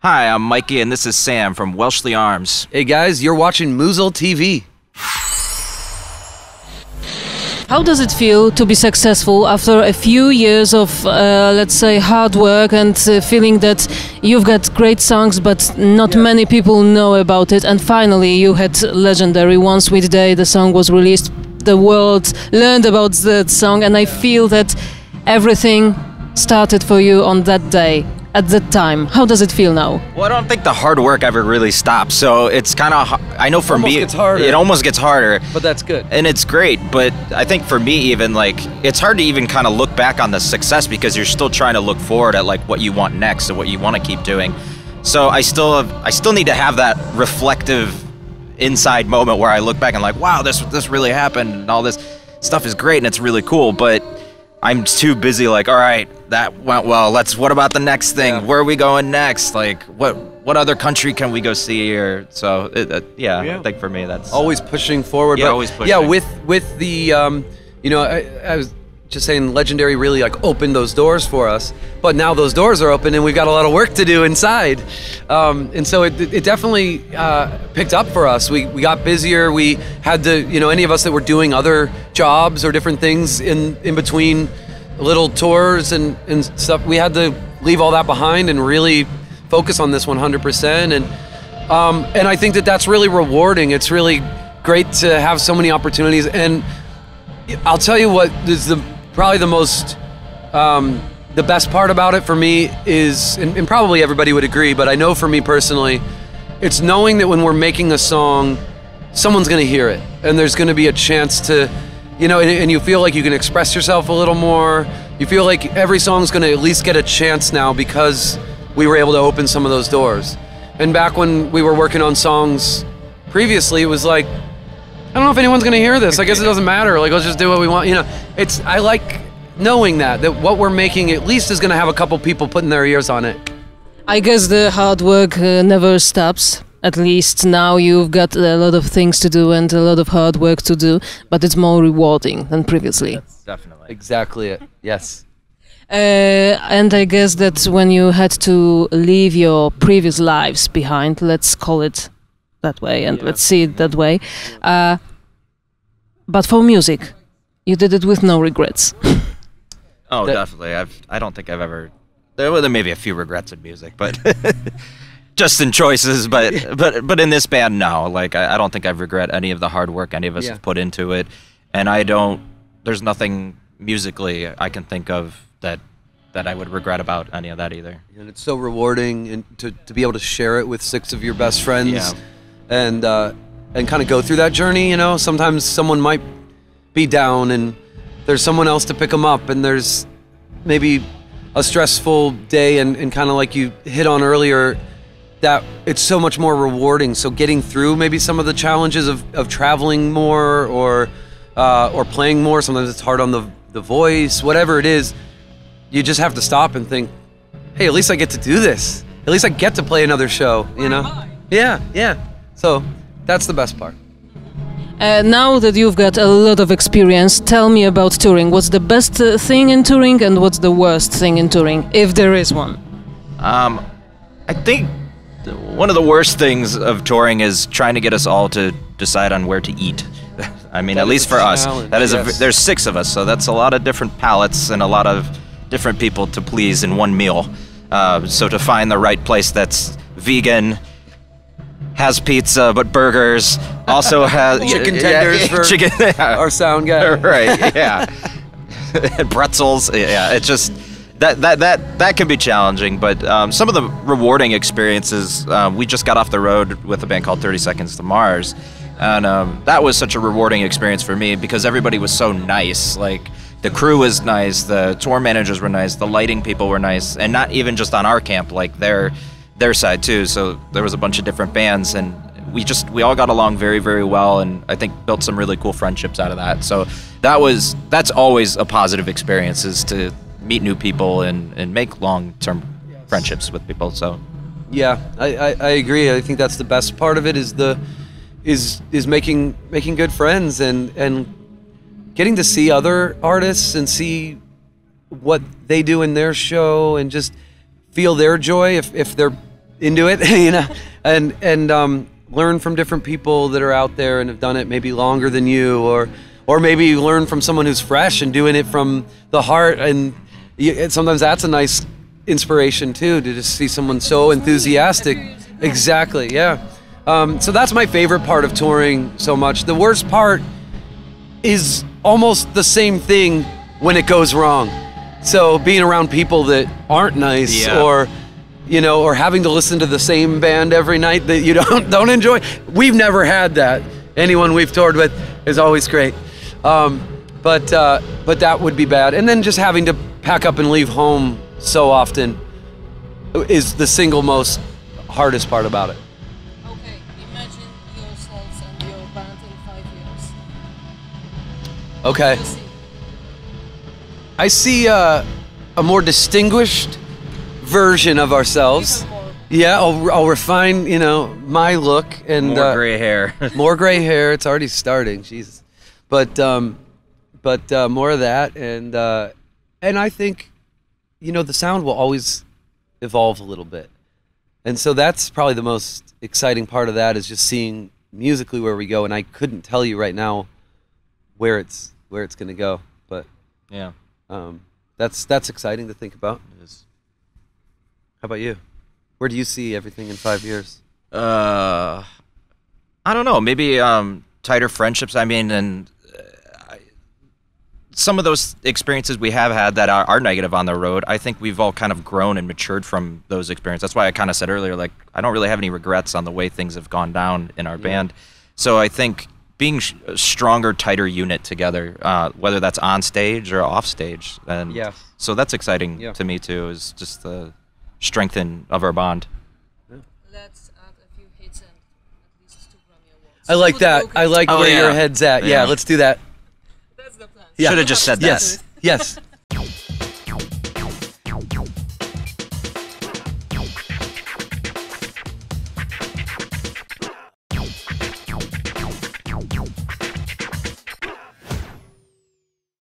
Hi, I'm Mikey, and this is Sam from Welshly Arms. Hey guys, you're watching MUZO.TV. How does it feel to be successful after a few years of, let's say, hard work and feeling that you've got great songs, but not many people know about it, and finally you had Legendary. One Sweet Day, the song was released, the world learned about that song, and I feel that everything started for you on that day, at that time. How does it feel now? Well, I don't think the hard work ever really stops, so it's kind of, I know for me, it almost gets harder. But that's good. And it's great, but I think for me even, like, it's hard to even kind of look back on the success because you're still trying to look forward at like what you want next and what you want to keep doing. So I still need to have that reflective inside moment where I look back and like, wow, this really happened and all this stuff is great and it's really cool, but I'm too busy like, all right, that went well, what about the next thing? Yeah. Where are we going next? Like, what other country can we go see? Or so, I think for me that's always pushing forward. Yeah, but always pushing. Yeah, with the, I was just saying, Legendary really like opened those doors for us. But now those doors are open and we've got a lot of work to do inside. And so it definitely picked up for us. We got busier. We had to, any of us that were doing other jobs or different things in between little tours and stuff, we had to leave all that behind and really focus on this 100%. And I think that's really rewarding. It's really great to have so many opportunities. And I'll tell you what is probably the most, the best part about it for me is, and probably everybody would agree, but I know for me personally, it's knowing that when we're making a song, someone's gonna hear it, and there's gonna be a chance to, and you feel like you can express yourself a little more. You feel like every song's gonna at least get a chance now because we were able to open some of those doors. And back when we were working on songs previously, it was like, I don't know if anyone's gonna hear this. I guess it doesn't matter. Like, let's just do what we want. I like knowing that what we're making at least is gonna have a couple people putting their ears on it. I guess the hard work never stops. At least now you've got a lot of things to do and a lot of hard work to do, but it's more rewarding than previously. That's definitely exactly it. Yes. And I guess that when you had to leave your previous lives behind, let's call it that way, and let's see it that way. But for music, you did it with no regrets. Oh, definitely. I don't think I've ever. There were maybe a few regrets in music, but just in choices. But in this band, no. Like I don't think I've regret any of the hard work any of us have put into it, and I don't. There's nothing musically I can think of that I would regret about any of that either. And it's so rewarding, and to be able to share it with 6 of your best friends. Yeah. And kind of go through that journey, Sometimes someone might be down and there's someone else to pick them up, and there's maybe a stressful day, and kind of like you hit on earlier, that it's so much more rewarding. So getting through maybe some of the challenges of traveling more or playing more, sometimes it's hard on the voice, whatever it is, you just have to stop and think, hey, at least I get to do this. At least I get to play another show, Yeah. So that's the best part. Now that you've got a lot of experience, tell me about touring. What's the best thing in touring and what's the worst thing in touring, if there is one? I think one of the worst things of touring is trying to get us all to decide on where to eat. I mean, at least for us. That is there's 6 of us, so that's a lot of different palates and a lot of different people to please in one meal. So to find the right place that's vegan, has pizza but burgers, also has chicken tenders for our sound guy. Right, yeah. Pretzels, yeah. It's just that can be challenging, but some of the rewarding experiences. We just got off the road with a band called 30 Seconds to Mars, and that was such a rewarding experience for me because everybody was so nice. Like, the crew was nice, the tour managers were nice, the lighting people were nice, and not even just on our camp, like their side too. So there was a bunch of different bands, and we all got along very, very well, and I think built some really cool friendships out of that. So that's always a positive experience, is to meet new people and make long-term friendships with people. So yeah, I agree. I think that's the best part of it, is making good friends and getting to see other artists and see what they do in their show and just feel their joy if they're into it, you know, and learn from different people that are out there and have done it maybe longer than you, or maybe learn from someone who's fresh and doing it from the heart. And sometimes that's a nice inspiration too, to just see someone so enthusiastic. Exactly, yeah. So that's my favorite part of touring so much. The worst part is almost the same thing when it goes wrong. So being around people that aren't nice, or you know, or having to listen to the same band every night that you don't enjoy. We've never had that. Anyone we've toured with is always great. But that would be bad. And then just having to pack up and leave home so often is the single most hardest part about it. Okay, imagine yourselves and your band in 5 years. Okay. I see a more distinguished version of ourselves. Yeah, I'll refine, you know, my look and more gray hair. More gray hair. It's already starting. Jesus, but more of that, and I think, you know, the sound will always evolve a little bit, and so that's probably the most exciting part of that, is just seeing musically where we go. And I couldn't tell you right now where it's going to go, but Yeah. That's exciting to think about. It is. How about you? Where do you see everything in 5 years? I don't know. Maybe tighter friendships. I mean, and some of those experiences we have had that are negative on the road, I think we've all kind of grown and matured from those experiences. That's why I kind of said earlier, like, I don't really have any regrets on the way things have gone down in our band. So I think being a stronger, tighter unit together, whether that's on stage or off stage, and so that's exciting to me too. Is just the strengthening of our bond. Let's add a few hits and at least 2 Grammy Awards. I like that. I like where your head's at. Yeah, let's do that. That's the plan. Should have just said that. Yes.